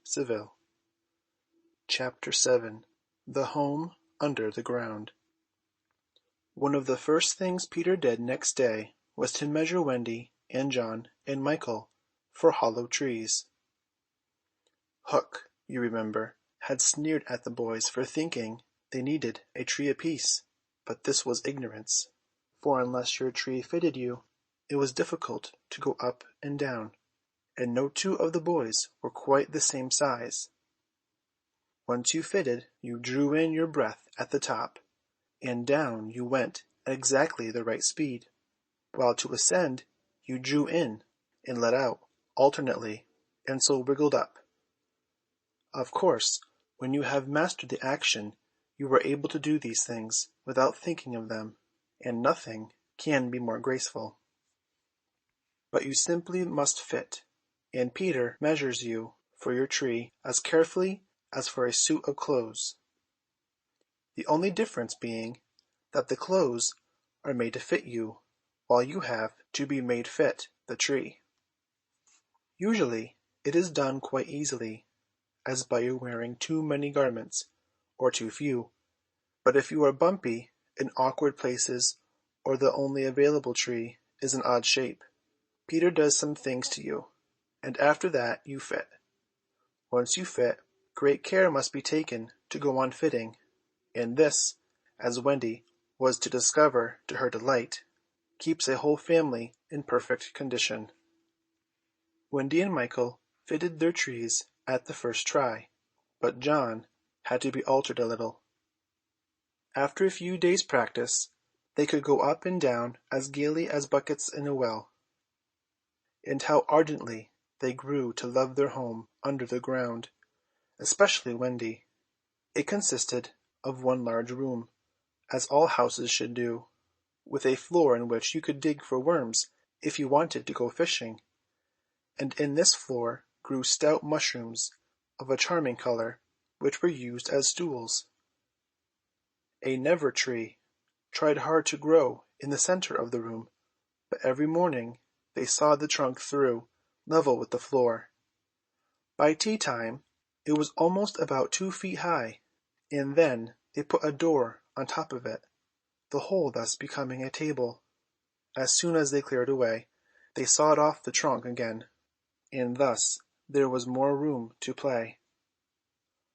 Seville. Chapter 7 The Home Under the Ground. One of the first things Peter did next day was to measure Wendy and John and Michael for hollow trees. Hook, you remember, had sneered at the boys for thinking they needed a tree apiece, but this was ignorance, for unless your tree fitted you, it was difficult to go up and down, and no two of the boys were quite the same size. Once you fitted, you drew in your breath at the top, and down you went at exactly the right speed, while to ascend you drew in and let out alternately, and so wriggled up. Of course, when you have mastered the action, you are able to do these things without thinking of them, and nothing can be more graceful. But you simply must fit, and Peter measures you for your tree as carefully as for a suit of clothes. The only difference being that the clothes are made to fit you, while you have to be made fit the tree. Usually it is done quite easily, as by your wearing too many garments, or too few, but if you are bumpy in awkward places, or the only available tree is an odd shape, Peter does some things to you, and after that you fit. Once you fit, great care must be taken to go on fitting, and this, as Wendy was to discover to her delight, keeps a whole family in perfect condition. Wendy and Michael fitted their trees at the first try, but John had to be altered a little. After a few days' practice, they could go up and down as gaily as buckets in a well. And how ardently they grew to love their home under the ground, especially Wendy. It consisted of one large room, as all houses should do, with a floor in which you could dig for worms if you wanted to go fishing, and in this floor grew stout mushrooms of a charming color, which were used as stools. A never tree tried hard to grow in the center of the room, but every morning they sawed the trunk through, level with the floor. By tea time it was almost about 2 feet high, and then they put a door on top of it, the whole thus becoming a table. As soon as they cleared away, they sawed off the trunk again, and thus there was more room to play.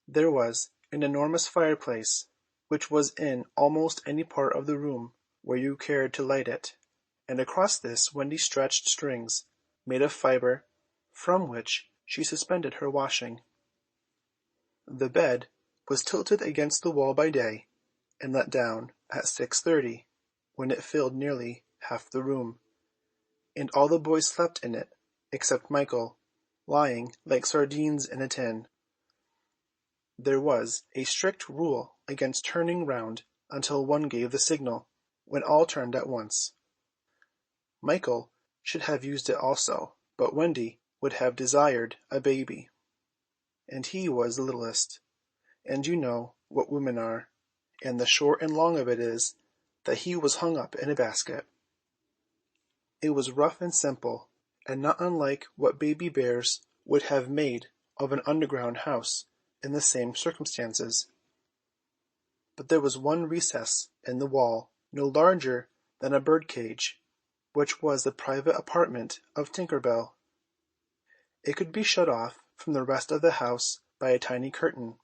There was an enormous fireplace, which was in almost any part of the room where you cared to light it, and across this Wendy stretched strings, made of fiber, from which she suspended her washing. The bed was tilted against the wall by day, and let down at 6:30, when it filled nearly half the room, and all the boys slept in it, except Michael, lying like sardines in a tin. There was a strict rule against turning round until one gave the signal, when all turned at once. Michael should have used it also, but Wendy would have desired a baby, and he was the littlest, and you know what women are, and the short and long of it is that he was hung up in a basket. It was rough and simple, and not unlike what baby bears would have made of an underground house in the same circumstances. But there was one recess in the wall no larger than a bird-cage, which was the private apartment of Tinker Bell. It could be shut off from the rest of the house by a tiny curtain,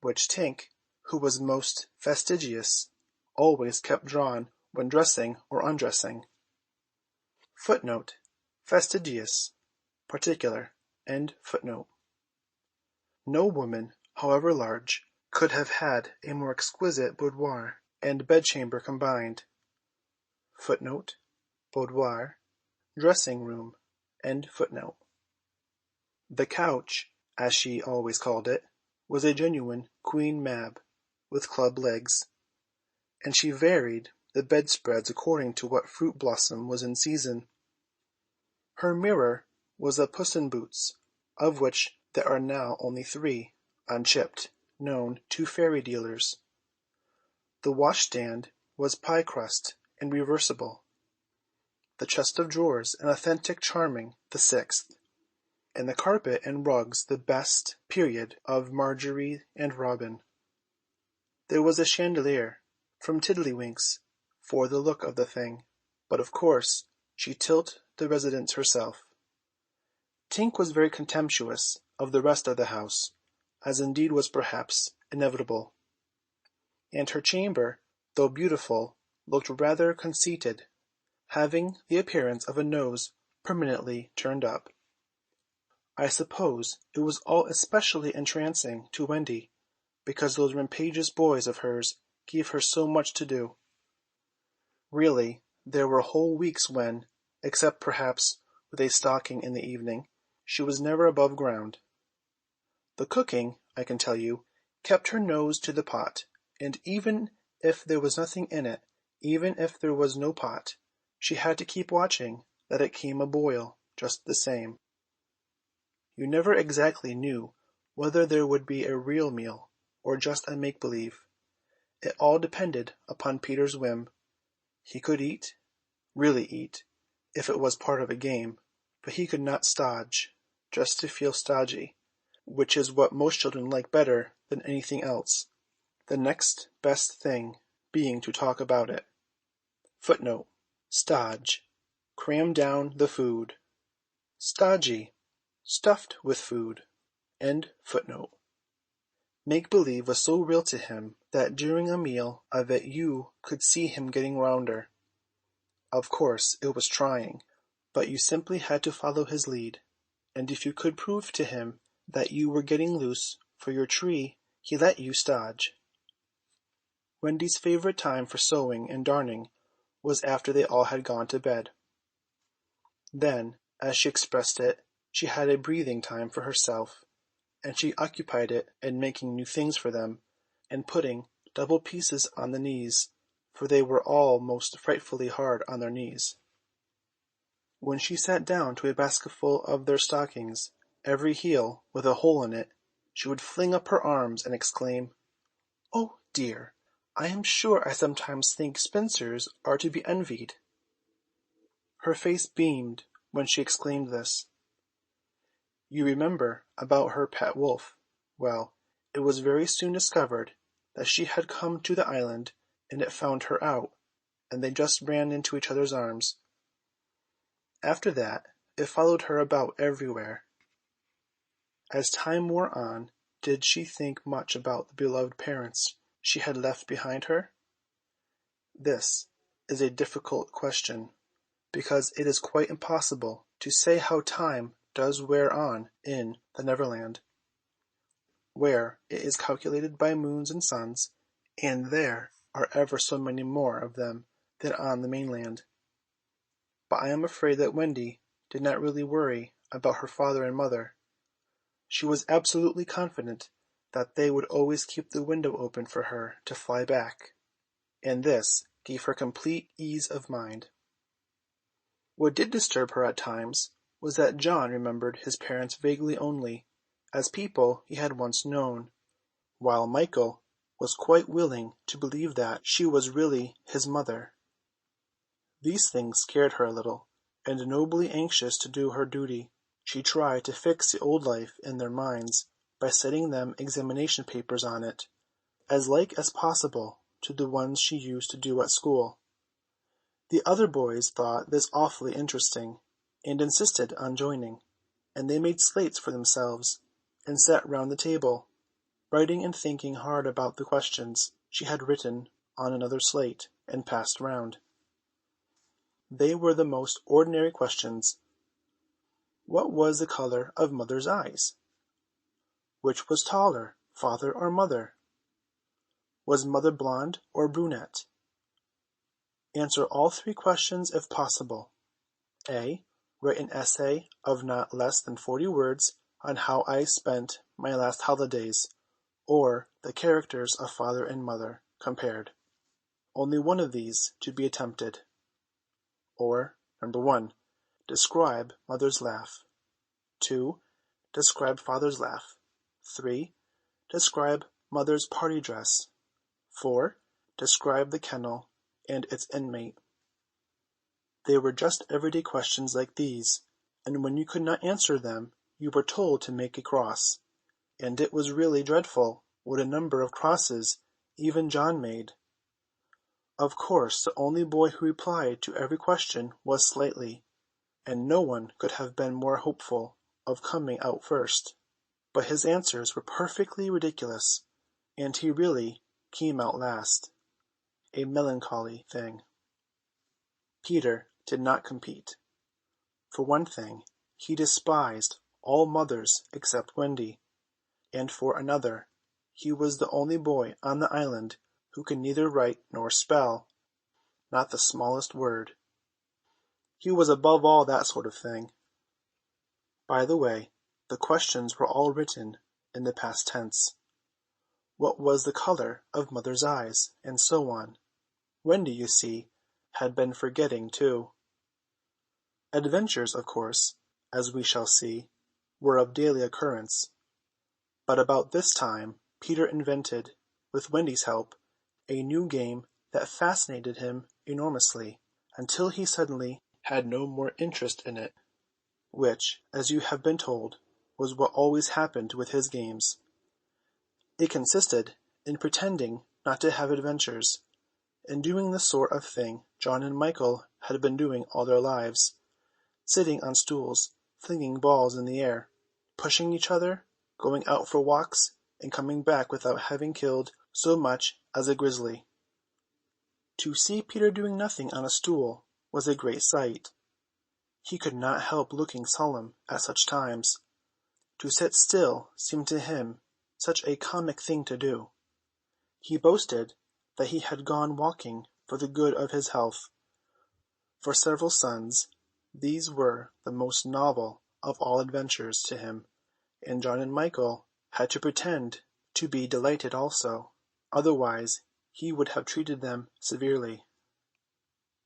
which Tink, who was most fastidious, always kept drawn when dressing or undressing. Footnote: fastidious, particular. End footnote. No woman, however large, could have had a more exquisite boudoir and bedchamber combined. Footnote: boudoir, dressing-room. End footnote. The couch, as she always called it, was a genuine Queen Mab, with club legs, and she varied the bedspreads according to what fruit blossom was in season. Her mirror was a Puss in Boots, of which there are now only 3, unchipped, known to fairy dealers. The washstand was pie crust and reversible. The chest of drawers an authentic charming the 6th. and the carpet and rugs the best period of Marjorie and Robin. There was a chandelier from Tiddlywinks for the look of the thing, but of course she tilt the residence herself. Tink was very contemptuous of the rest of the house, as indeed was perhaps inevitable, and her chamber, though beautiful, looked rather conceited, having the appearance of a nose permanently turned up. I suppose it was all especially entrancing to Wendy, because those rampageous boys of hers gave her so much to do. Really, there were whole weeks when, except perhaps with a stocking in the evening, she was never above ground. The cooking, I can tell you, kept her nose to the pot, and even if there was nothing in it, even if there was no pot, she had to keep watching that it came a boil just the same. You never exactly knew whether there would be a real meal or just a make-believe. It all depended upon Peter's whim. He could eat, really eat, if it was part of a game, but he could not stodge, just to feel stodgy, which is what most children like better than anything else, the next best thing being to talk about it. Footnote: stodge, cram down the food. Stodgy, stuffed with food. End footnote. Make-believe was so real to him that during a meal of it you could see him getting rounder. Of course it was trying, but you simply had to follow his lead, and if you could prove to him that you were getting loose for your tree, he let you stodge. Wendy's favorite time for sewing and darning was after they all had gone to bed. Then, as she expressed it, she had a breathing time for herself, and she occupied it in making new things for them, and putting double pieces on the knees, for they were all most frightfully hard on their knees. When she sat down to a basketful of their stockings, every heel with a hole in it, she would fling up her arms and exclaim, "Oh dear, I am sure I sometimes think spinsters are to be envied." Her face beamed when she exclaimed this. You remember about her pet wolf. Well, it was very soon discovered that she had come to the island, and it found her out, and they just ran into each other's arms. After that, it followed her about everywhere. As time wore on, did she think much about the beloved parents she had left behind her? This is a difficult question, because it is quite impossible to say how time does wear on in the Neverland, where it is calculated by moons and suns, and there are ever so many more of them than on the mainland. But I am afraid that Wendy did not really worry about her father and mother. She was absolutely confident that they would always keep the window open for her to fly back, and this gave her complete ease of mind. What did disturb her at times was that John remembered his parents vaguely only, as people he had once known, while Michael was quite willing to believe that she was really his mother. These things scared her a little, and nobly anxious to do her duty, she tried to fix the old life in their minds by setting them examination papers on it, as like as possible to the ones she used to do at school. The other boys thought this awfully interesting, and insisted on joining, and they made slates for themselves, and sat round the table, writing and thinking hard about the questions she had written on another slate and passed round. They were the most ordinary questions. What was the colour of mother's eyes? Which was taller, father or mother? Was mother blonde or brunette? Answer all three questions if possible. A. Write an essay of not less than 40 words on how I spent my last holidays, or the characters of father and mother compared. Only one of these to be attempted. Or, 1. Describe mother's laugh. 2. Describe father's laugh. 3. Describe mother's party dress. 4. Describe the kennel and its inmate. They were just everyday questions like these, and when you could not answer them, you were told to make a cross, and it was really dreadful what a number of crosses even John made. Of course the only boy who replied to every question was Slightly, and no one could have been more hopeful of coming out first. But his answers were perfectly ridiculous, and he really came out last. A melancholy thing. Peter did not compete. For one thing, he despised all mothers except Wendy, and for another, he was the only boy on the island who could neither write nor spell, not the smallest word. He was above all that sort of thing. By the way, the questions were all written in the past tense. What was the color of Mother's eyes, and so on. Wendy, you see, had been forgetting too. Adventures, of course, as we shall see, were of daily occurrence. But about this time Peter invented, with Wendy's help, a new game that fascinated him enormously, until he suddenly had no more interest in it, which, as you have been told, was what always happened with his games. It consisted in pretending not to have adventures, in doing the sort of thing John and Michael had been doing all their lives, sitting on stools, flinging balls in the air, pushing each other, going out for walks, and coming back without having killed so much as a grizzly. To see Peter doing nothing on a stool was a great sight. He could not help looking solemn at such times. To sit still seemed to him such a comic thing to do. He boasted that he had gone walking for the good of his health. For several suns, these were the most novel of all adventures to him, and John and Michael had to pretend to be delighted also, otherwise he would have treated them severely.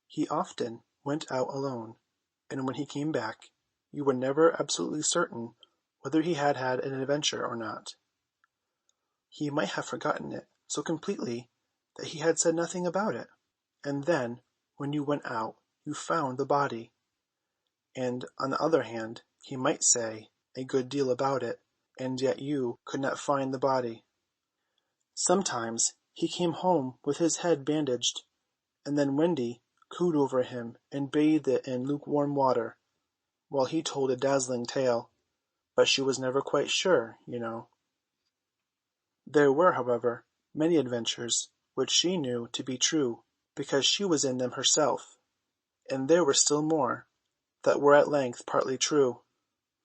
He often went out alone, and when he came back, you were never absolutely certain whether he had had an adventure or not. He might have forgotten it so completely that he had said nothing about it, and then when you went out you found the body. And on the other hand, he might say a good deal about it, and yet you could not find the body. Sometimes he came home with his head bandaged, and then Wendy cooed over him and bathed it in lukewarm water, while he told a dazzling tale, but she was never quite sure, you know. There were, however, many adventures which she knew to be true, because she was in them herself, and there were still more that were at length partly true,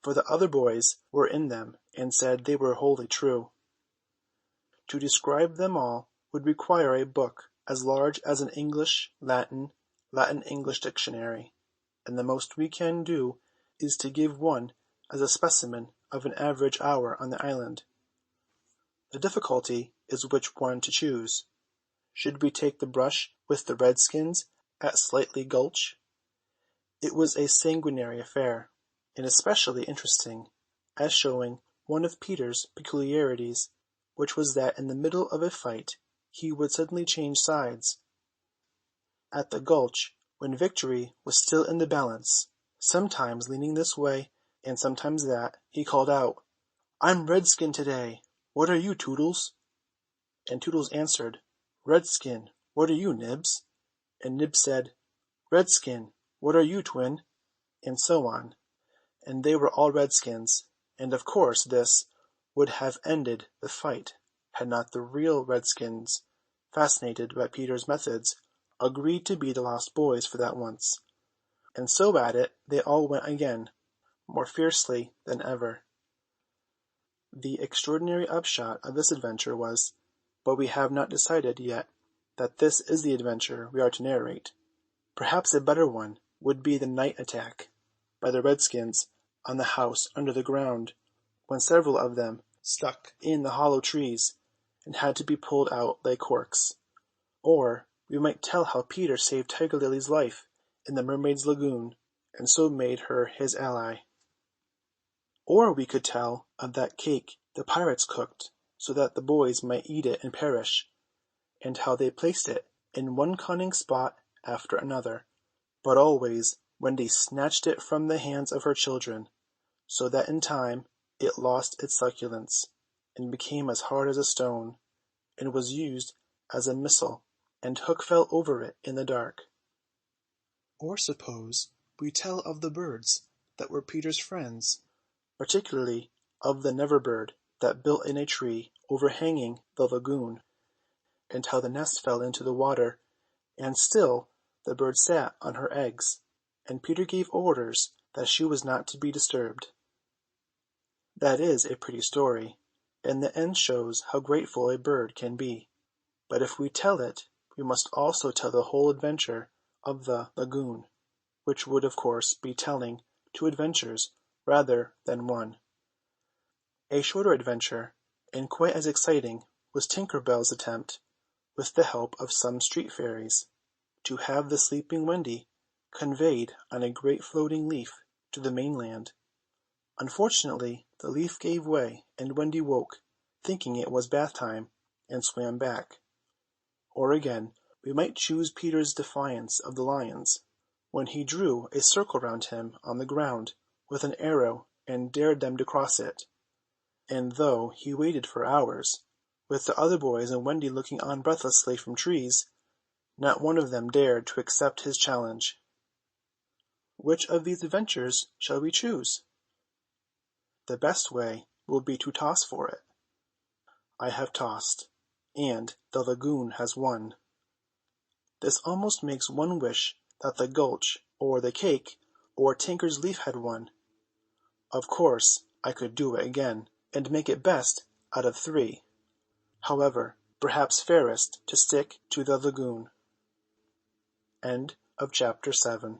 for the other boys were in them and said they were wholly true. To describe them all would require a book as large as an Latin-English dictionary, and the most we can do is to give one as a specimen of an average hour on the island. The difficulty is which one to choose. Should we take the brush with the redskins at Slightly Gulch? It was a sanguinary affair, and especially interesting, as showing one of Peter's peculiarities, which was that in the middle of a fight he would suddenly change sides. At the Gulch, when victory was still in the balance, sometimes leaning this way and sometimes that, he called out, "I'm Redskin to-day. What are you, Toodles?" And Toodles answered, "Redskin. What are you, Nibs?" And Nibs said, "Redskin. What are you, Twin?" And so on. And they were all redskins, and of course this would have ended the fight had not the real redskins, fascinated by Peter's methods, agreed to be the lost boys for that once. And so at it they all went again, more fiercely than ever. The extraordinary upshot of this adventure was, but we have not decided yet that this is the adventure we are to narrate. Perhaps a better one would be the night attack by the redskins on the house under the ground, when several of them stuck in the hollow trees and had to be pulled out like corks. Or we might tell how Peter saved Tiger Lily's life in the Mermaid's Lagoon, and so made her his ally. Or we could tell of that cake the pirates cooked so that the boys might eat it and perish, and how they placed it in one cunning spot after another, but always Wendy snatched it from the hands of her children, so that in time it lost its succulence, and became as hard as a stone, and was used as a missile, and Hook fell over it in the dark. Or suppose we tell of the birds that were Peter's friends, particularly of the never bird that built in a tree overhanging the lagoon, and how the nest fell into the water, and still the bird sat on her eggs, and Peter gave orders that she was not to be disturbed. That is a pretty story, and the end shows how grateful a bird can be. But if we tell it, we must also tell the whole adventure of the lagoon, which would of course be telling two adventures rather than one. A shorter adventure, and quite as exciting, was Tinker Bell's attempt, with the help of some street fairies, to have the sleeping Wendy conveyed on a great floating leaf to the mainland. Unfortunately, the leaf gave way, and Wendy woke, thinking it was bath time, and swam back. Or again, we might choose Peter's defiance of the lions, when he drew a circle round him on the ground with an arrow and dared them to cross it. And though he waited for hours, with the other boys and Wendy looking on breathlessly from trees, not one of them dared to accept his challenge. Which of these adventures shall we choose? The best way will be to toss for it. I have tossed, and the lagoon has won. This almost makes one wish that the gulch, or the cake, or Tinker's leaf had won. Of course, I could do it again, and make it best out of 3. However, perhaps fairest to stick to the lagoon. End of chapter 7.